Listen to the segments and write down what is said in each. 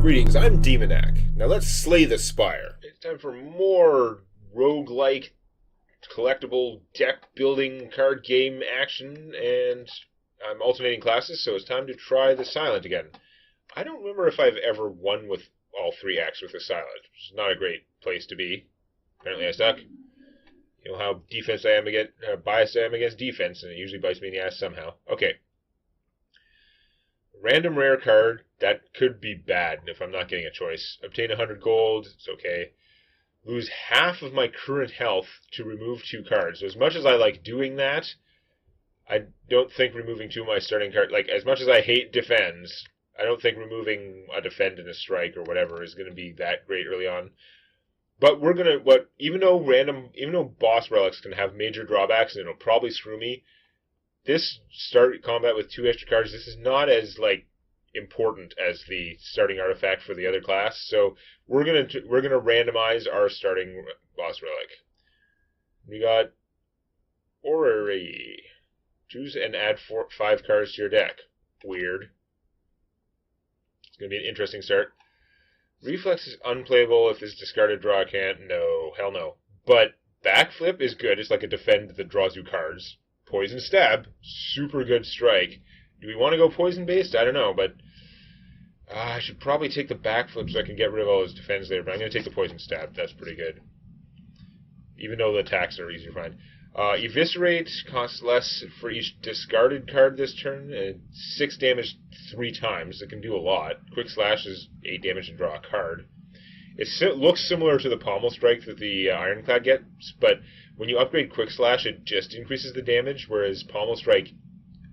Greetings, I'm Demonac. Now let's slay the Spire. It's time for more roguelike, collectible, deck-building, card game action, and I'm alternating classes, so it's time to try the Silent again. I don't remember if I've ever won with all three acts with the Silent, which is not a great place to be. Apparently I suck. You know how biased I am against defense, and it usually bites me in the ass somehow. Okay. Random rare card, that could be bad if I'm not getting a choice. Obtain 100 gold, it's okay. Lose half of my current health to remove 2 cards. So as much as I like doing that, I don't think removing 2 of my starting cards, like as much as I hate defends, I don't think removing a defend and a strike or whatever is going to be that great early on. But we're going to, even though boss relics can have major drawbacks and it'll probably screw me, this start combat with 2 extra cards, this is not as important as the starting artifact for the other class. So we're gonna randomize our starting boss relic. We got Orrery. Choose and add 5 cards to your deck. Weird. It's gonna be an interesting start. Reflex is unplayable if this discarded draw can't. No, hell no. But backflip is good. It's like a defend that draws you cards. Poison Stab, super good strike. Do we want to go poison based? I don't know, but I should probably take the backflip so I can get rid of all those defense there, but I'm going to take the Poison Stab. That's pretty good. Even though the attacks are easier to find. Eviscerate costs less for each discarded card this turn, and 6 damage 3 times. It can do a lot. Quick Slash is 8 damage to draw a card. It looks similar to the Pommel Strike that the Ironclad gets, but when you upgrade Quick Slash, it just increases the damage, whereas Pommel Strike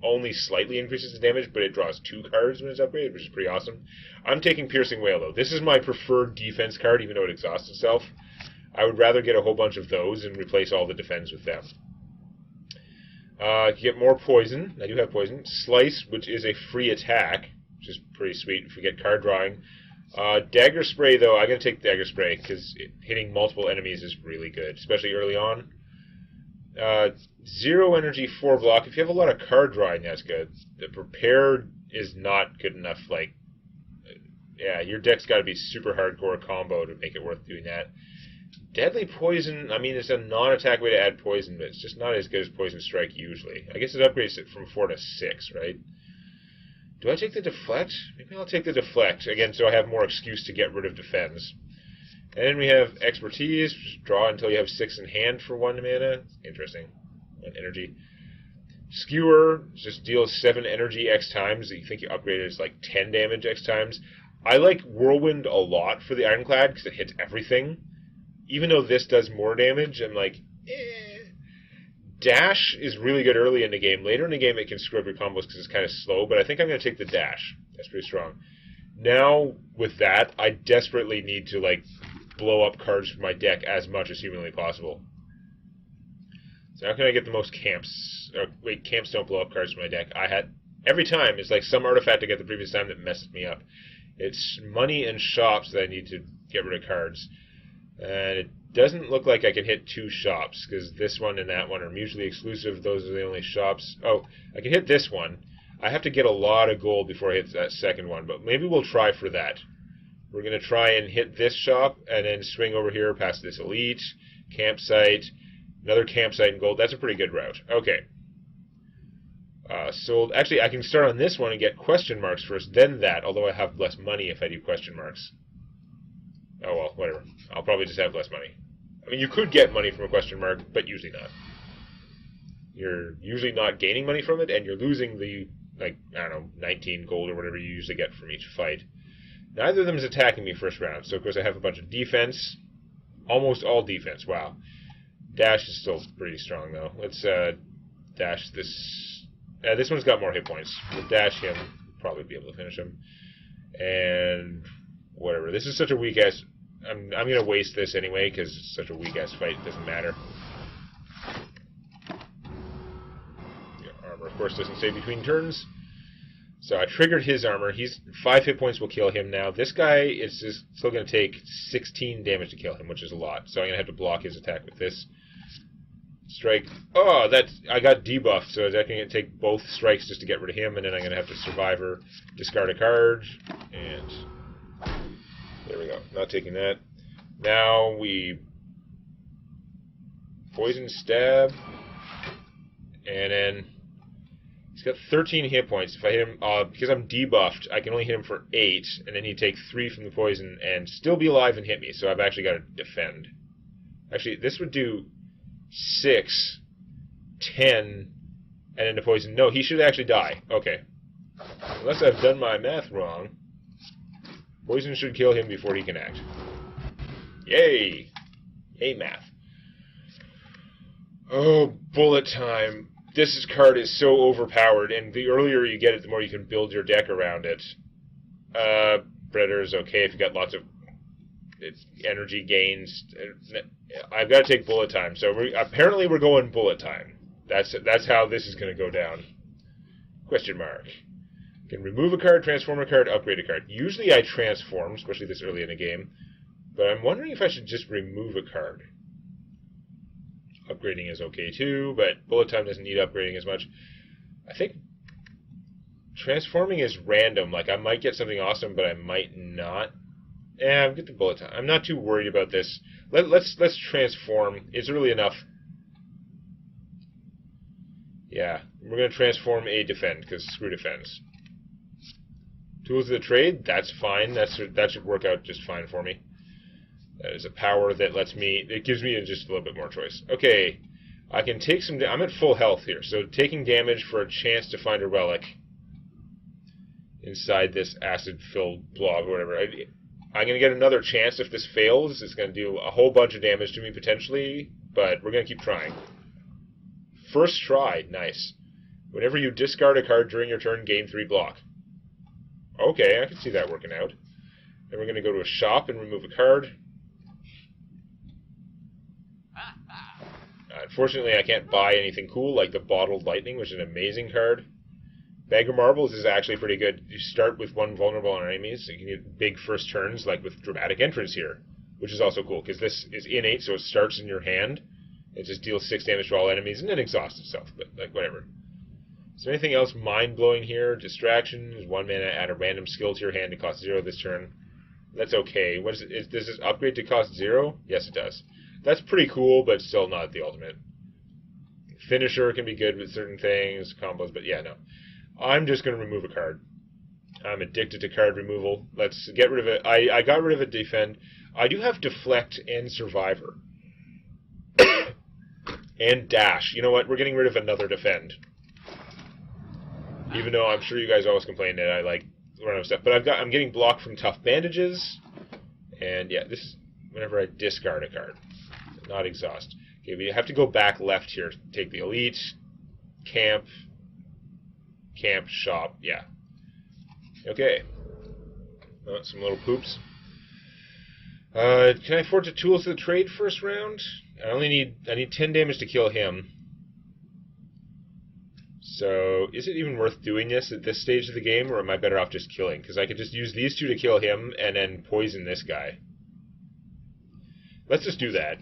only slightly increases the damage, but it draws 2 cards when it's upgraded, which is pretty awesome. I'm taking Piercing Wail, though. This is my preferred defense card, even though it exhausts itself. I would rather get a whole bunch of those and replace all the defense with them. Get more poison. I do have poison. Slice, which is a free attack, which is pretty sweet if we get card drawing. Dagger Spray, though, I'm going to take Dagger Spray, because hitting multiple enemies is really good, especially early on. 0 energy, 4 block. If you have a lot of card drawing, that's good. The Prepared is not good enough. Yeah, your deck's got to be super hardcore combo to make it worth doing that. Deadly Poison, I mean, it's a non-attack way to add poison, but it's just not as good as Poison Strike usually. I guess it upgrades it from 4 to 6, right? Do I take the Deflect? Maybe I'll take the Deflect, again, so I have more excuse to get rid of defense. And then we have Expertise, just draw until you have 6 in hand for 1 mana. Interesting. 1 energy. Skewer, just deals 7 energy X times. You think you upgrade it as 10 damage X times. I like Whirlwind a lot for the Ironclad, because it hits everything. Even though this does more damage, I'm like, eh. Dash is really good early in the game. Later in the game, it can screw up your combos because it's kind of slow, but I think I'm going to take the Dash. That's pretty strong. Now, with that, I desperately need to, blow up cards from my deck as much as humanly possible. So how can I get the most camps? Wait, camps don't blow up cards from my deck. Every time, it's like some artifact I got the previous time that messes me up. It's money and shops that I need to get rid of cards. And it doesn't look like I can hit 2 shops, because this one and that one are mutually exclusive. Those are the only shops. Oh, I can hit this one. I have to get a lot of gold before I hit that second one, but maybe we'll try for that. We're going to try and hit this shop, and then swing over here past this elite, campsite, another campsite and gold. That's a pretty good route. Okay. Sold. Actually, I can start on this one and get question marks first, then that, although I have less money if I do question marks. Oh, well, whatever. I'll probably just have less money. I mean, you could get money from a question mark, but usually not. You're usually not gaining money from it, and you're losing the, I don't know, 19 gold or whatever you usually get from each fight. Neither of them is attacking me first round, so of course I have a bunch of defense. Almost all defense, wow. Dash is still pretty strong, though. Let's dash this. This one's got more hit points. We'll dash him, probably be able to finish him. And whatever. This is such a weak-ass... I'm going to waste this anyway, because it's such a weak-ass fight, it doesn't matter. Your armor, of course, doesn't save between turns. So I triggered his armor. 5 hit points will kill him now. This guy is just still going to take 16 damage to kill him, which is a lot. So I'm going to have to block his attack with this. Strike. Oh, I got debuffed, so I'm going to take both strikes just to get rid of him, and then I'm going to have to Survivor, discard a card, and There we go. Not taking that. Now we poison stab, and then he's got 13 hit points. If I hit him, because I'm debuffed, I can only hit him for 8, and then he'd take 3 from the poison and still be alive and hit me. So I've actually got to defend. Actually, this would do 6, 10, and then the poison. No, he should actually die. Okay. Unless I've done my math wrong, poison should kill him before he can act. Yay! Hey, math. Oh, bullet time. This card is so overpowered, and the earlier you get it, the more you can build your deck around it. Predator is okay if you got lots of energy gains. I've got to take bullet time, so apparently we're going bullet time. That's how this is going to go down. Question mark. Can remove a card, transform a card, upgrade a card. Usually I transform, especially this early in the game, but I'm wondering if I should just remove a card. Upgrading is okay too, but bullet time doesn't need upgrading as much. I think transforming is random. Like, I might get something awesome, but I might not. I'll get the bullet time. I'm not too worried about this. Let's transform. It's early enough. Yeah, we're going to transform a defend, because screw defense. Tools of the trade, that's fine. That should work out just fine for me. That is a power that lets me... It gives me just a little bit more choice. Okay, I can take some... I'm at full health here, so taking damage for a chance to find a relic inside this acid-filled blob or whatever. I'm going to get another chance if this fails. It's going to do a whole bunch of damage to me potentially, but we're going to keep trying. First try, nice. Whenever you discard a card during your turn, gain 3 block. Okay, I can see that working out. Then we're going to go to a shop and remove a card. Unfortunately, I can't buy anything cool like the Bottled Lightning, which is an amazing card. Bag of Marbles is actually pretty good. You start with 1 vulnerable on enemies, so you can get big first turns, like with Dramatic Entrance here, which is also cool, because this is innate, so it starts in your hand. It just deals 6 damage to all enemies, and then exhausts itself, but, like, whatever. Is there anything else mind-blowing here? Distractions, 1 mana, add a random skill to your hand to cost 0 this turn. That's okay. What is it? Does this upgrade to cost 0? Yes, it does. That's pretty cool, but still not the ultimate. Finisher can be good with certain things, combos, but yeah, no. I'm just going to remove a card. I'm addicted to card removal. Let's get rid of it. I got rid of a defend. I do have deflect and survivor. And dash. You know what? We're getting rid of another defend. Even though I'm sure you guys always complain that I like run out of stuff. But I'm getting blocked from tough bandages. And yeah, this is whenever I discard a card. Not exhaust. Okay, we have to go back left here. Take the elite, camp, shop. Yeah. Okay. Oh, some little poops. Can I afford to tools of the trade first round? I need 10 damage to kill him. So, is it even worth doing this at this stage of the game, or am I better off just killing? Because I could just use these 2 to kill him, and then poison this guy. Let's just do that.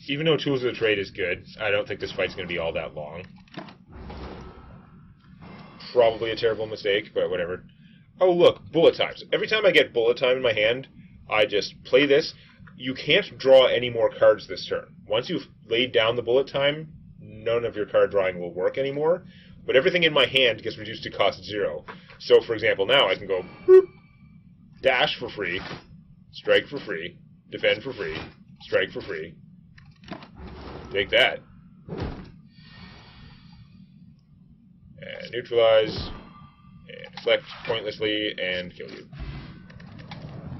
Even though Tools of the Trade is good, I don't think this fight's going to be all that long. Probably a terrible mistake, but whatever. Oh, look, bullet times. Every time I get bullet time in my hand, I just play this. You can't draw any more cards this turn. Once you've laid down the bullet time, none of your card drawing will work anymore, but everything in my hand gets reduced to cost 0. So, for example, now I can go boop, dash for free, strike for free, defend for free, strike for free. Take that. And neutralize, and deflect pointlessly, and kill you.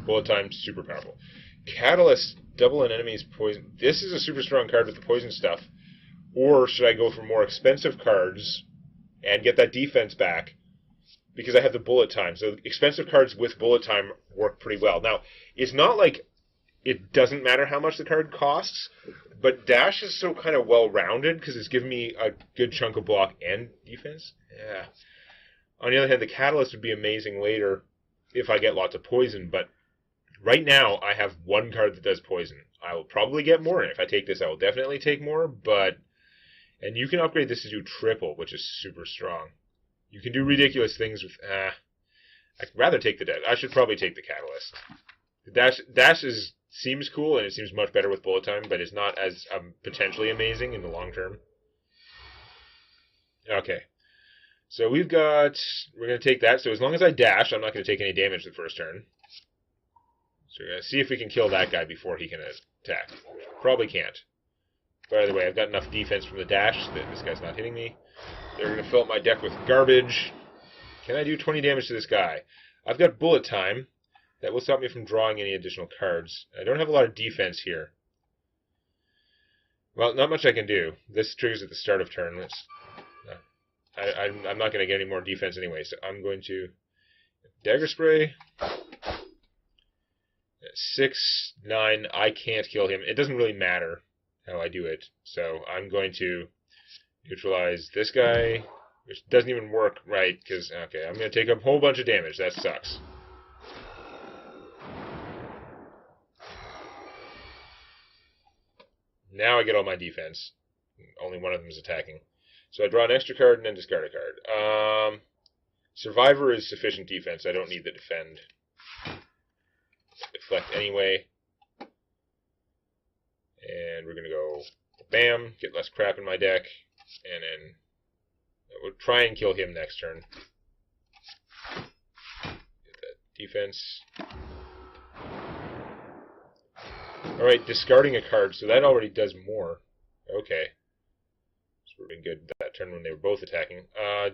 Bullet time, super powerful. Catalyst, double an enemy's poison. This is a super strong card with the poison stuff. Or should I go for more expensive cards and get that defense back because I have the bullet time? So expensive cards with bullet time work pretty well. Now, it's not like it doesn't matter how much the card costs, but Dash is so kind of well-rounded because it's giving me a good chunk of block and defense. Yeah. On the other hand, the Catalyst would be amazing later if I get lots of poison, but right now I have 1 card that does poison. I will probably get more, and if I take this, I will definitely take more, but... And you can upgrade this to do triple, which is super strong. You can do ridiculous things with... I'd rather take the... I should probably take the Catalyst. Dash seems cool, and it seems much better with bullet time, but it's not as potentially amazing in the long term. Okay. So we're going to take that. So as long as I dash, I'm not going to take any damage the first turn. So we're going to see if we can kill that guy before he can attack. Probably can't. By the way, I've got enough defense from the dash that this guy's not hitting me. They're going to fill up my deck with garbage. Can I do 20 damage to this guy? I've got bullet time. That will stop me from drawing any additional cards. I don't have a lot of defense here. Well, not much I can do. This triggers at the start of turn. I'm not going to get any more defense anyway, so I'm going to Dagger Spray. 6, 9, I can't kill him. It doesn't really matter how I do it, so I'm going to neutralize this guy, which doesn't even work right, because, okay, I'm going to take a whole bunch of damage. That sucks. Now I get all my defense. Only one of them is attacking. So I draw an extra card and then discard a card. Survivor is sufficient defense. I don't need the defend. Deflect anyway. And we're going to go bam, get less crap in my deck, and then we'll try and kill him next turn. Get that defense. Alright, discarding a card, so that already does more. Okay. So we're being good that turn when they were both attacking.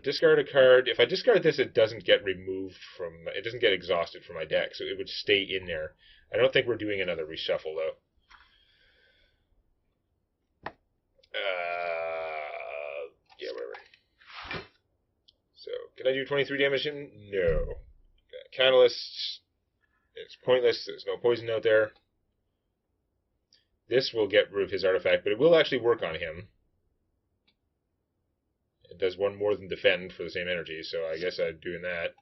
Discard a card. If I discard this, it doesn't get removed from... It doesn't get exhausted from my deck, so it would stay in there. I don't think we're doing another reshuffle, though. Yeah, whatever. So, can I do 23 damage in? No. Catalyst. It's pointless. There's no poison out there. This will get rid of his artifact, but it will actually work on him. It does one more than defend for the same energy, so I guess I'm doing that.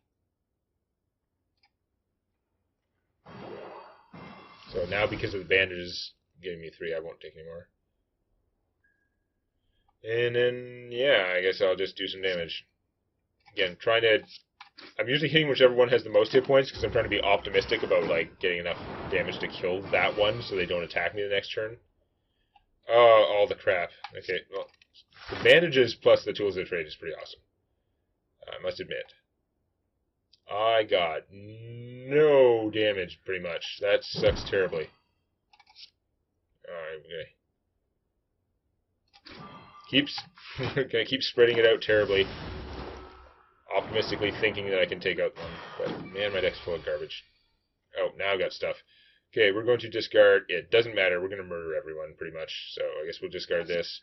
So now, because of the bandages giving me 3, I won't take any more. And then, yeah, I guess I'll just do some damage. Again, trying to... I'm usually hitting whichever one has the most hit points, because I'm trying to be optimistic about, like, getting enough damage to kill that one so they don't attack me the next turn. Oh, all the crap. Okay, well, the bandages plus the tools of trade is pretty awesome. I must admit. I got no damage, pretty much. That sucks terribly. Alright, gonna keep spreading it out terribly. Optimistically thinking that I can take out one. But, man, my deck's full of garbage. Oh, now I've got stuff. Okay, we're going to discard... It doesn't matter. We're going to murder everyone, pretty much. So, I guess we'll discard this.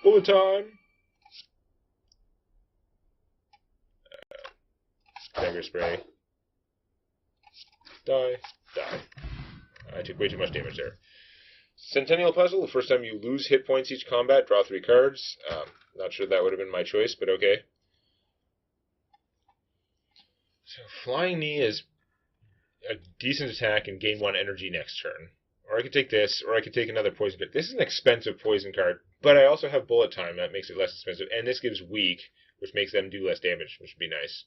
Bullet time! Dagger Spray. Die. Die. I took way too much damage there. Centennial Puzzle. The first time you lose hit points each combat, draw 3 cards. Not sure that would have been my choice, but okay. So, Flying Knee is a decent attack and gain 1 energy next turn. Or I could take this, or I could take another poison card. This is an expensive poison card, but I also have bullet time. That makes it less expensive. And this gives weak, which makes them do less damage, which would be nice.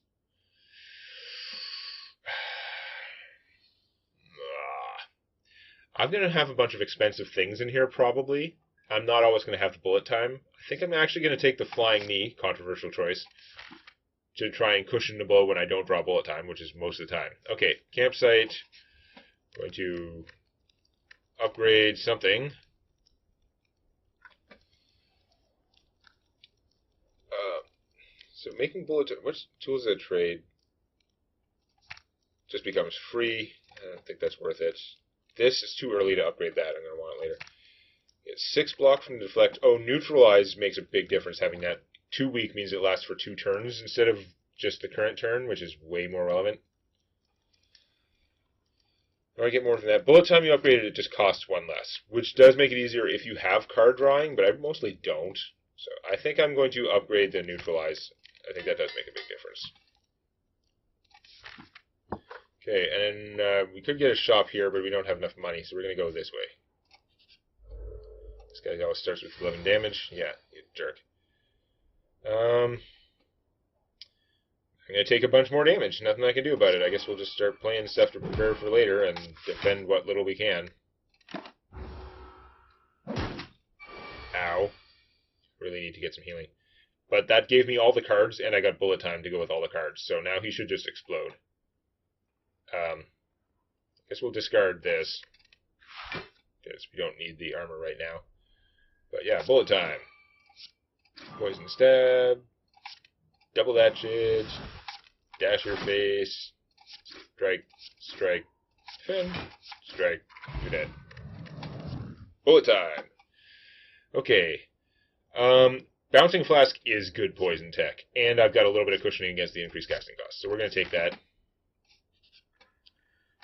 I'm going to have a bunch of expensive things in here, probably. I'm not always going to have the bullet time. I think I'm actually going to take the Flying Knee, controversial choice, to try and cushion the blow when I don't draw bullet time, which is most of the time. Okay, campsite. Going to upgrade something. So making bullet time, what tools of trade just becomes free. I don't think that's worth it. This is too early to upgrade that. I'm going to want it later. It's 6 block from deflect. Oh, neutralize makes a big difference having that. 2 weak means it lasts for 2 turns instead of just the current turn, which is way more relevant. Or I get more than that. Bullet time you upgraded, it just costs 1 less, which does make it easier if you have card drawing, but I mostly don't. So I think I'm going to upgrade the neutralize. I think that does make a big difference. Okay, and then we could get a shop here, but we don't have enough money, so we're going to go this way. This guy always starts with 11 damage. Yeah, you jerk. I'm going to take a bunch more damage. Nothing I can do about it. I guess we'll just start playing stuff to prepare for later and defend what little we can. Ow. Really need to get some healing. But that gave me all the cards, and I got bullet time to go with all the cards. So now he should just explode. I guess we'll discard this, because we don't need the armor right now. But yeah, bullet time. Poison stab. Double that shit. Dash your face. Strike. Strike. Defend. Strike. You're dead. Bullet time. Okay. Bouncing Flask is good poison tech, and I've got a little bit of cushioning against the increased casting cost, so we're going to take that.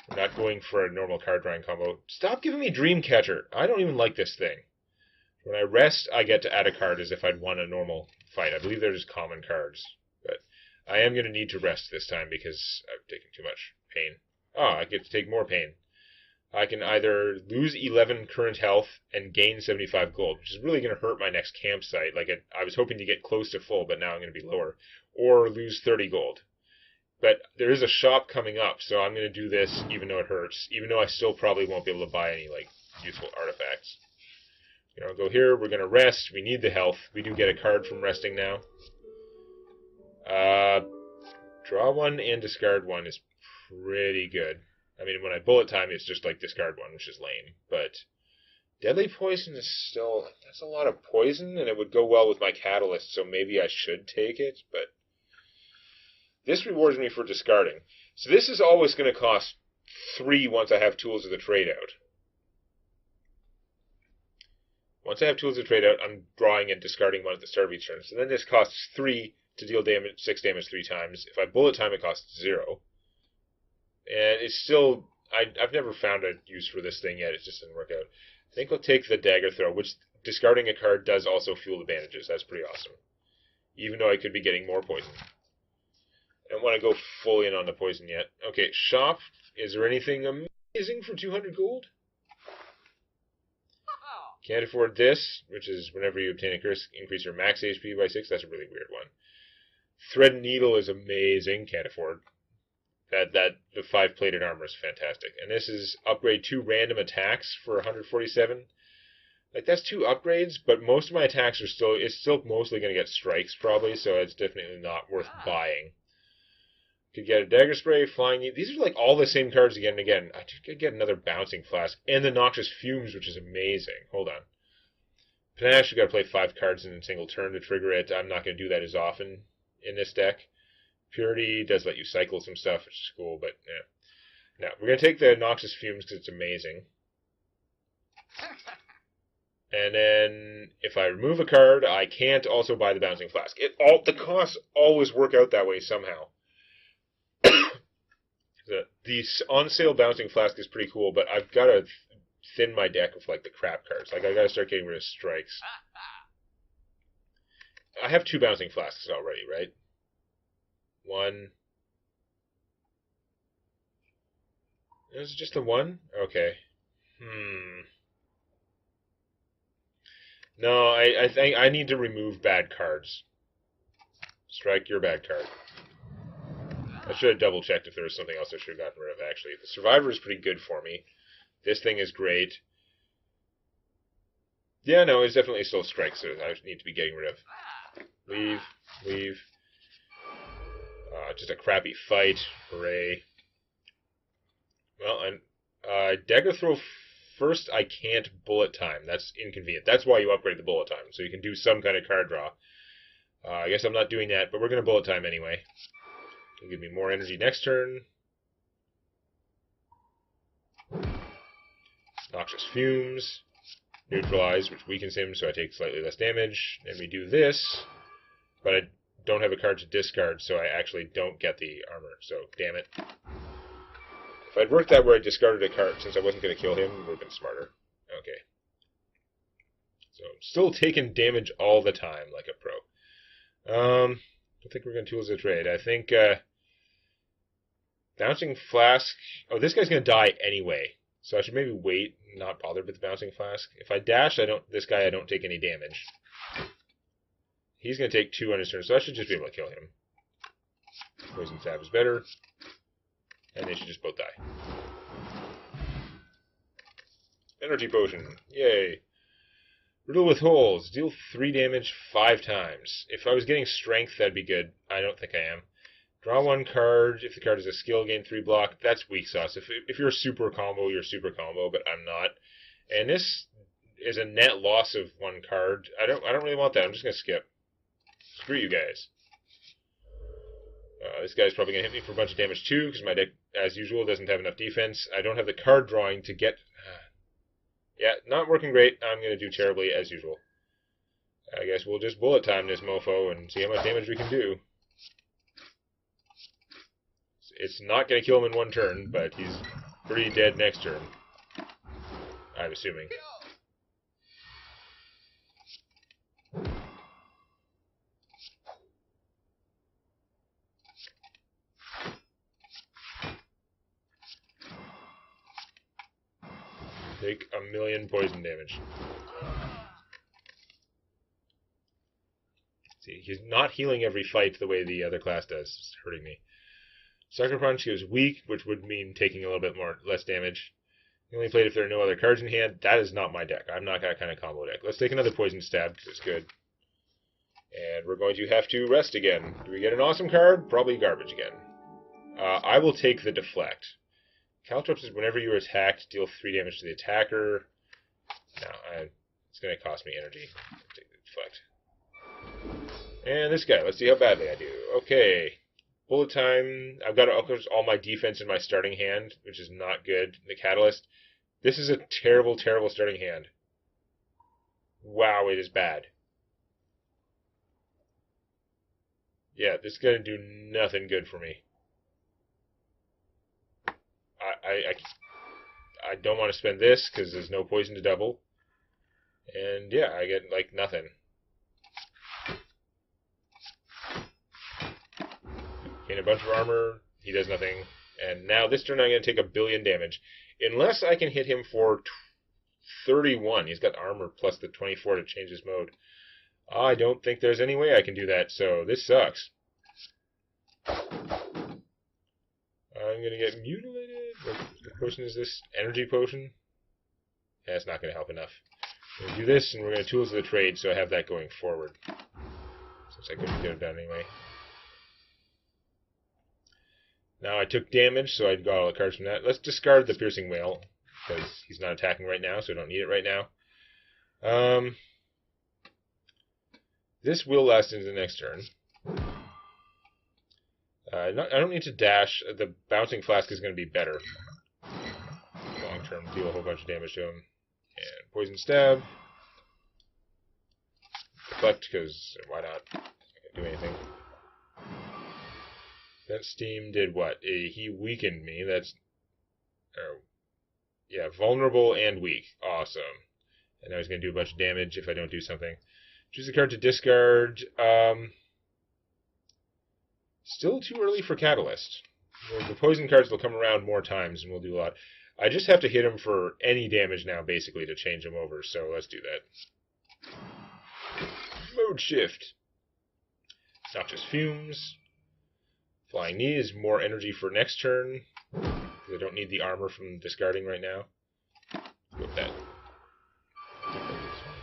I'm not going for a normal card drawing combo. Stop giving me Dreamcatcher. I don't even like this thing. When I rest, I get to add a card as if I'd won a normal fight. I believe they're just common cards, but I am going to need to rest this time because I've taken too much pain. Ah, I get to take more pain. I can either lose 11 current health and gain 75 gold, which is really going to hurt my next campsite. Like I was hoping to get close to full, but now I'm going to be lower. Or lose 30 gold. But there is a shop coming up, so I'm going to do this even though it hurts, even though I still probably won't be able to buy any like useful artifacts. You know, go here, we're going to rest. We need the health. We do get a card from resting now. Draw one and discard one is pretty good. I mean, when I bullet time, it's just like discard one, which is lame. But deadly poison is still... That's a lot of poison, and it would go well with my catalyst, so maybe I should take it. But this rewards me for discarding. So this is always going to cost 3 once I have tools of the trade out. Once I have tools of trade out, I'm drawing and discarding one at the start of each turn. So then this costs 3 to deal damage, 6 damage 3 times. If I bullet time, it costs 0. And it's still... I've never found a use for this thing yet. It just didn't work out. I think we'll take the dagger throw, which discarding a card does also fuel the bandages. That's pretty awesome. Even though I could be getting more poison. I don't want to go full in on the poison yet. Okay, shop. Is there anything amazing for 200 gold? Can't afford this, which is whenever you obtain a curse, increase your max HP by 6. That's a really weird one. Thread and needle is amazing. Can't afford. The 5-plated armor is fantastic. And this is upgrade 2 random attacks for 147. Like, that's 2 upgrades, but most of my attacks are still... It's still mostly going to get strikes, probably, so it's definitely not worth buying. Could get a dagger spray, flying... These are, like, all the same cards again and again. I could get another bouncing flask. And the noxious fumes, which is amazing. Hold on. Panache, you've got to play 5 cards in a single turn to trigger it. I'm not going to do that as often in this deck. Purity does let you cycle some stuff, which is cool, but yeah. Now, we're going to take the Noxious Fumes because it's amazing. And then, if I remove a card, I can't also buy the Bouncing Flask. The costs always work out that way somehow. The on-sale Bouncing Flask is pretty cool, but I've got to thin my deck of, like, the crap cards. Like, I've got to start getting rid of strikes. I have 2 Bouncing Flasks already, right? 1. Is it just the 1? Okay. No, I think I need to remove bad cards. Strike your bad card. I should have double-checked if there was something else I should have gotten rid of, actually. The Survivor is pretty good for me. This thing is great. Yeah, no, it's definitely still strikes that I need to be getting rid of. Leave. Leave. Just a crappy fight. Hooray. Well, and dagger throw first, I can't bullet time. That's inconvenient. That's why you upgrade the bullet time, so you can do some kind of card draw. I guess I'm not doing that, but we're going to bullet time anyway. It'll give me more energy next turn. Noxious Fumes. Neutralize, which weakens him, so I take slightly less damage. And we do this, but I don't have a card to discard, so I actually don't get the armor, so damn it. If I'd worked that where I discarded a card, since I wasn't going to kill him, it would have been smarter. Okay. So, still taking damage all the time, like a pro. I think we're going to Tools of Trade. I think, Bouncing Flask... Oh, this guy's going to die anyway, so I should maybe wait and not bother with the Bouncing Flask. If I dash, I don't take any damage. He's going to take 2 on his turn, so I should just be able to kill him. Poison Stab is better. And they should just both die. Energy Potion. Yay. Riddle with Holes. Deal 3 damage 5 times. If I was getting Strength, that'd be good. I don't think I am. Draw 1 card. If the card is a skill, gain 3 block. That's weak sauce. If you're a super combo, you're super combo, but I'm not. And this is a net loss of 1 card. I don't really want that. I'm just going to skip. Screw you guys. This guy's probably going to hit me for a bunch of damage too, because my deck, as usual, doesn't have enough defense. I don't have the card drawing to get... yeah, not working great. I'm going to do terribly, as usual. I guess we'll just bullet time this mofo and see how much damage we can do. It's not going to kill him in 1 turn, but he's pretty dead next turn. I'm assuming. Take 1,000,000 poison damage. See, he's not healing every fight the way the other class does. It's hurting me. Sucker Punch is weak, which would mean taking a little bit less damage. You only play it if there are no other cards in hand. That is not my deck. I'm not that kind of combo deck. Let's take another Poison Stab, because it's good. And we're going to have to rest again. Do we get an awesome card? Probably garbage again. I will take the Deflect. Caltrops is whenever you are attacked, deal 3 damage to the attacker. No, it's going to cost me energy. I'll take the Deflect. And this guy, let's see how badly I do. Okay. Bullet time. I've got all my defense in my starting hand, which is not good. The Catalyst. This is a terrible, terrible starting hand. Wow, it is bad. Yeah, this is going to do nothing good for me. I don't want to spend this, because there's no poison to double. And yeah, I get, like, nothing. Gain a bunch of armor, he does nothing. And now this turn I'm going to take 1,000,000,000 damage. Unless I can hit him for 31. He's got armor plus the 24 to change his mode. I don't think there's any way I can do that, so this sucks. I'm going to get mutilated. What potion is this? Energy potion? That's not going to help enough. We're going to do this, and we're going to Tools of the Trade, so I have that going forward. Since I couldn't get it done anyway. Now I took damage, so I got all the cards from that. Let's discard the Piercing Wail, because he's not attacking right now, so I don't need it right now. This will last into the next turn. I don't need to dash. The Bouncing Flask is going to be better. Long term, deal a whole bunch of damage to him. And Poison Stab. Deflect, because why not? I can't do anything. That Steam did what? He weakened me. That's... yeah, vulnerable and weak. Awesome. And now he's going to do a bunch of damage if I don't do something. Choose a card to discard. Still too early for Catalyst. Well, the poison cards will come around more times and we'll do a lot. I just have to hit him for any damage now, basically, to change him over. So let's do that. Mode Shift. Noxious Fumes. Flying Knee is more energy for next turn. Because I don't need the armor from discarding right now. Go with that.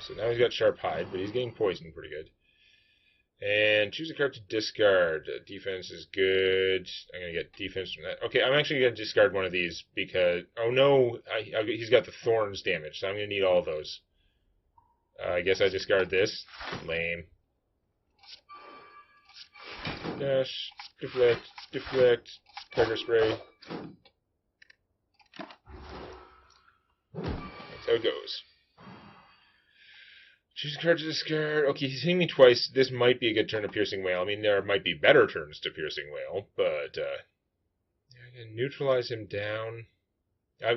So now he's got Sharp Hide, but he's getting poisoned pretty good. And choose a card to discard. Defense is good. I'm going to get defense from that. Okay, I'm actually going to discard one of these because... oh no, he's got the Thorns damage, so I'm going to need all of those. I guess I discard this. Lame. Dash. Deflect. Deflect. Tiger Spray. That's how it goes. Choose a card to discard. Okay, he's hitting me twice. This might be a good turn to Piercing Wail. I mean, there might be better turns to Piercing Wail, but I can neutralize him down.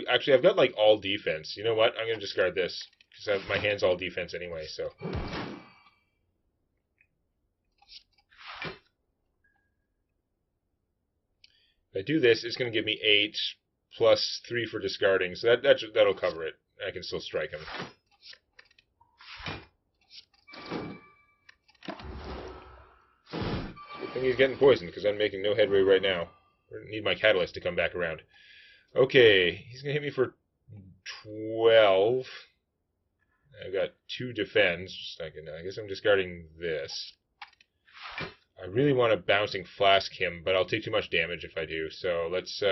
Actually, I've got, like, all defense. You know what? I'm going to discard this, because my hand's all defense anyway, so... if I do this, it's going to give me 8 plus 3 for discarding, so that'll cover it. I can still strike him. think he's getting poisoned, because I'm making no headway right now. I need my catalyst to come back around. Okay, he's going to hit me for 12. I've got 2 defends. I guess I'm discarding this. I really want to Bouncing Flask him, but I'll take too much damage if I do. So let's...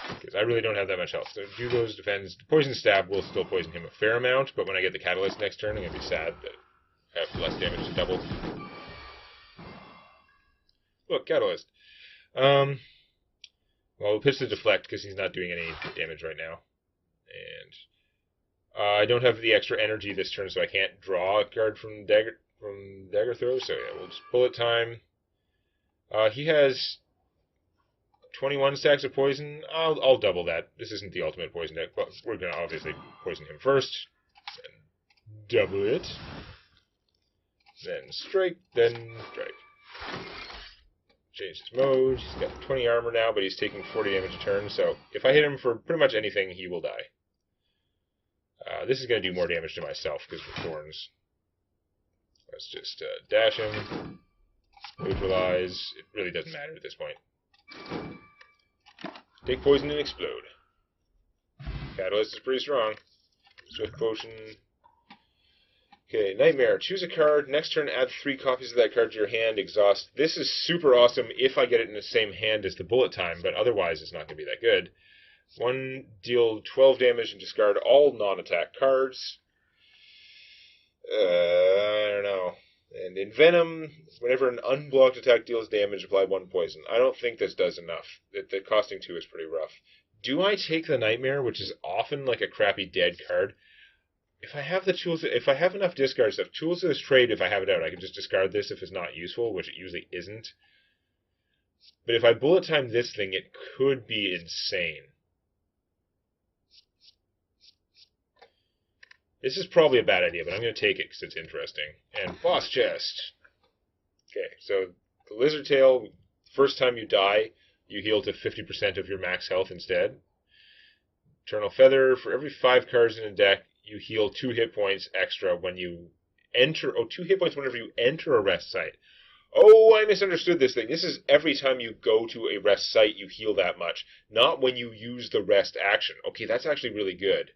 because I really don't have that much health. So do those defends. The Poison Stab will still poison him a fair amount, but when I get the Catalyst next turn, I'm going to be sad that I have less damage to double. Look, Catalyst. Well, we'll pitch the Deflect because he's not doing any damage right now. And I don't have the extra energy this turn, so I can't draw a card from Dagger Throw. So yeah, we'll just Bullet Time. He has 21 stacks of poison. I'll double that. This isn't the ultimate poison deck, but we're going to obviously poison him first. Then double it. Then strike, then strike. Change his mode. He's got 20 armor now, but he's taking 40 damage a turn, so if I hit him for pretty much anything, he will die. This is going to do more damage to myself because of Thorns. Let's just dash him. Neutralize. It really doesn't matter at this point. Take poison and explode. Catalyst is pretty strong. Swift Potion. Okay, Nightmare. Choose a card. Next turn, add 3 copies of that card to your hand. Exhaust. This is super awesome if I get it in the same hand as the Bullet Time, but otherwise it's not going to be that good. 1, deal 12 damage and discard all non-attack cards. I don't know. And in Venom, whenever an unblocked attack deals damage, apply 1 poison. I don't think this does enough. The costing 2 is pretty rough. Do I take the Nightmare, which is often like a crappy dead card? If I have the tools, if I have enough discard stuff, Tools of this Trade, if I have it out, I can just discard this if it's not useful, which it usually isn't. But if I Bullet Time this thing, it could be insane. This is probably a bad idea, but I'm going to take it because it's interesting. And Boss Chest. Okay, so the Lizard Tail, first time you die, you heal to 50% of your max health instead. Eternal Feather, for every 5 cards in a deck, you heal 2 hit points extra when you enter... 2 hit points whenever you enter a rest site. Oh, I misunderstood this thing. This is every time you go to a rest site, you heal that much. Not when you use the rest action. Okay, that's actually really good.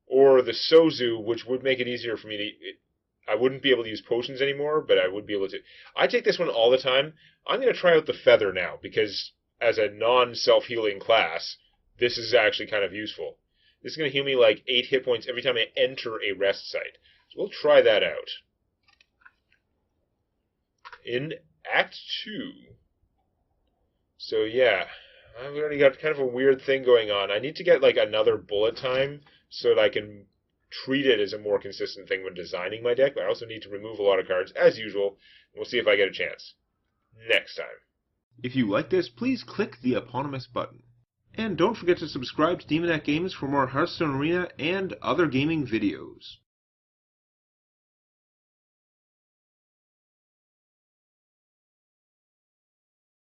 Or the Sozu, which would make it easier for me to... I wouldn't be able to use potions anymore, but I would be able to... I take this one all the time. I'm going to try out the Feather now, because as a non-self-healing class, this is actually kind of useful. This is going to heal me like 8 hit points every time I enter a rest site. So we'll try that out. In Act 2. So yeah, I've already got kind of a weird thing going on. I need to get like another Bullet Time so that I can treat it as a more consistent thing when designing my deck. But I also need to remove a lot of cards, as usual. And we'll see if I get a chance next time. If you like this, please click the eponymous button. And don't forget to subscribe to Demonet Games for more Hearthstone Arena and other gaming videos.